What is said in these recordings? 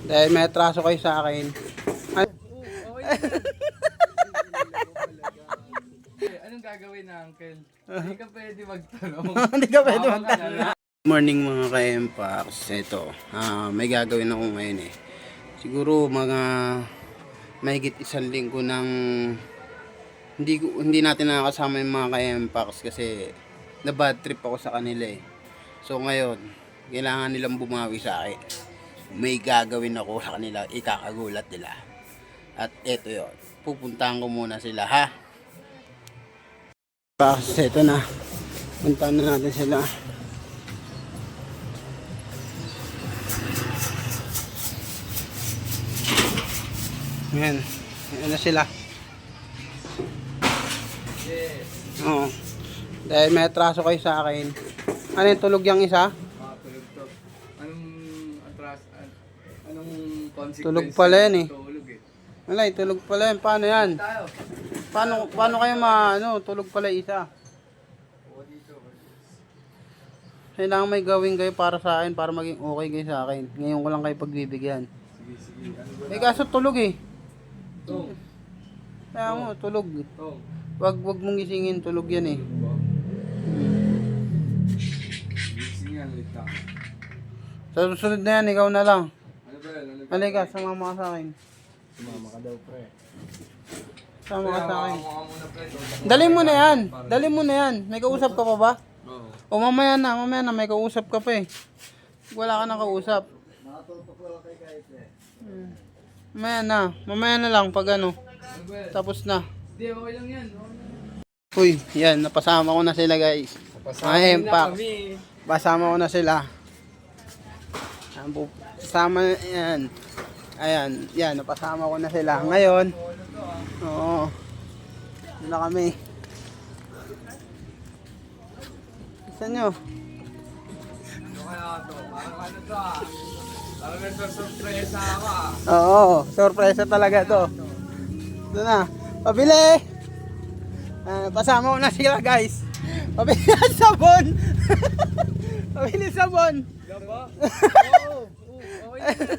Dahil may atraso kayo sa akin. Ay, Anong gagawin na, Uncle? Hindi ka pwede magtanong. hindi ka pwede Tama ka magtanong. na lang. Morning mga ka-Empax. Ito, may gagawin ako ngayon eh. Siguro mga mahigit isang linggo ng hindi natin nakakasama yung mga ka-Empax kasi na bad trip ako sa kanila eh. So ngayon, kailangan nilang bumawi sa akin. May gagawin ako sa kanila, ikakagulat nila. At eto yun, pupuntahan ko muna sila ha. Ito na, puntahan na natin sila. Ayan, ayan na sila. Yes. Oo. Dahil may atraso kayo sa akin. Ano yung tulog yung isa? Tulog to. Anong anong consequence? Tulog pala yan eh. Tulog eh. Wala, tulog pala yan. Paano yan? Tayo. Paano kayo tulog pala isa? O dito. Kailangan may gawin kayo para sa akin, para maging okay kayo sa akin. Ngayon ko lang kayo pagbibigyan. Sige. Ano ba? Eh kaso tulog eh. Tong. Kaya mo, tulog. Tong. Wag mong gisingin, tulog yan eh. Gising yan, ulit lang. Sa susunod na yan, ikaw na lang. Ano ba yan? Halika, sumama ka sa akin. Sumama ka daw, pre. Sama ka sa akin. Mukha muna, pre. Dali mo na yan. Dali mo na yan. May kausap ka pa ba? Oo. O mamaya na, may kausap ka pa eh. Wala ka nang kausap. Mamaya na lang pag ano. Ano ba yan? Tapos na. Hindi, okay lang yan. Uy, yan, napasama ko na sila guys. Ay, Empax. kami. Pasama ko na sila. Kasama yan. Ayan, yan, napasama ko na sila. Ngayon, oo. Doon na kami. Gusto nyo? Ano kaya to? Parang ano to ah? Parang nagsasurpresa ako ah. Oo, sorpresa talaga to. Doon na. Pabili! Pasama ko na sila guys. Pabili ng sabon. Pabili sabon. Gaba? Oo. Okay na.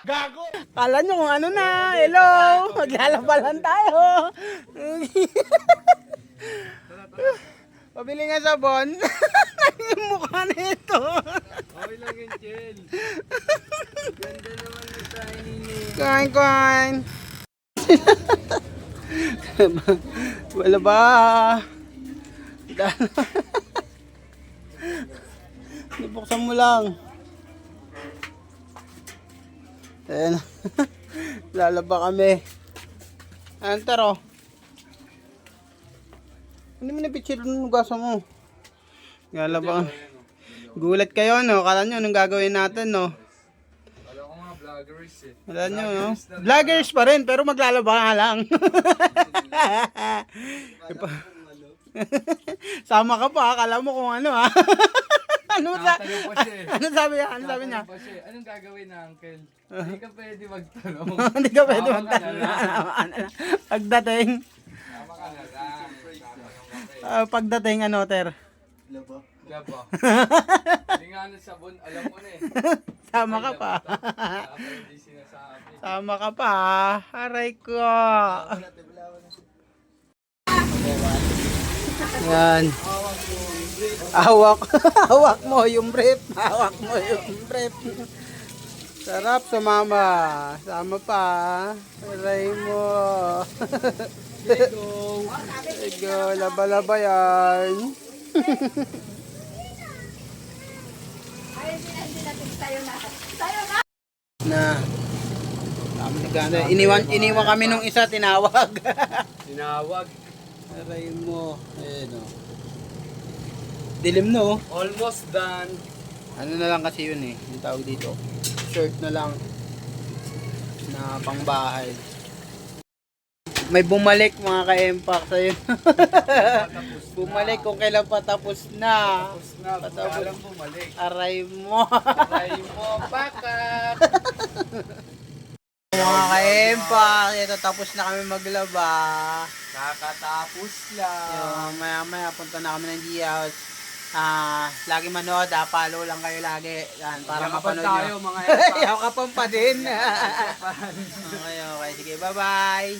Gago! Kala nyo kung ano na. Hello! Maglalabalan tayo. Pabili nga sabon. Yung mukha nito. Okay lang yun, Jen. Ganda naman yung tiny niya. Kain. Wala ba? Nabuksan mo lang. Ayan. Lalaba kami. Antero. Hindi mo na picture ng gasa mo. Lalaba kami. Gulat kayo, no? Kala nyo anong gagawin natin, no? Wala ko nga vloggers eh. Wala nyo, no? Vloggers pa rin, pero maglalaba nga lang. Sama ka pa, akala mo kung ano, ha? Tatanong pa siya eh. Ano sabi niya? Ano sabi niya? Tatanong pa siya eh. Anong gagawin na, Uncle? Hindi ka pwede magtanong. Hindi ka pwede Tama ka na magtanong. lang. Pagdating, Tama ka na lang. Tatanong ka pa eh. pagdating ano, Ter? Gaba. Hindi nga ano sabon, alam ko na eh. Sama ka pa. Dapat hindi sinasabi. Sama ka pa. Aray ko. Yan. Hawak. Hawak mo yung brief. Hawak mo yung brief. Sarap sumama. Sama pa. Aray mo. Go! Ego, laba-laba yan. Na. Iniwan kami nung isa, tinawag. Tinawag. Aray mo. Ayan o. Dilim no. Almost done. Ano na lang kasi yun eh. Yung tawag dito. Shirt na lang. Na pangbahay. May bumalik mga ka-Empax sa'yo. Bumalik kung kailan patapos na. Tapos na, Patapos. alam bumalik. Aray mo. Try mo, backup. Mga ka-Empax, ito tapos na kami maglaba. Kakatapos lang. Maya maya punta na kami ng G-House. Lagi manood, follow lang kayo lagi. Yan, para Yakapan mapanood tayo nyo. mga epa. Yakapan pa din. Okay, okay. Sige, bye-bye.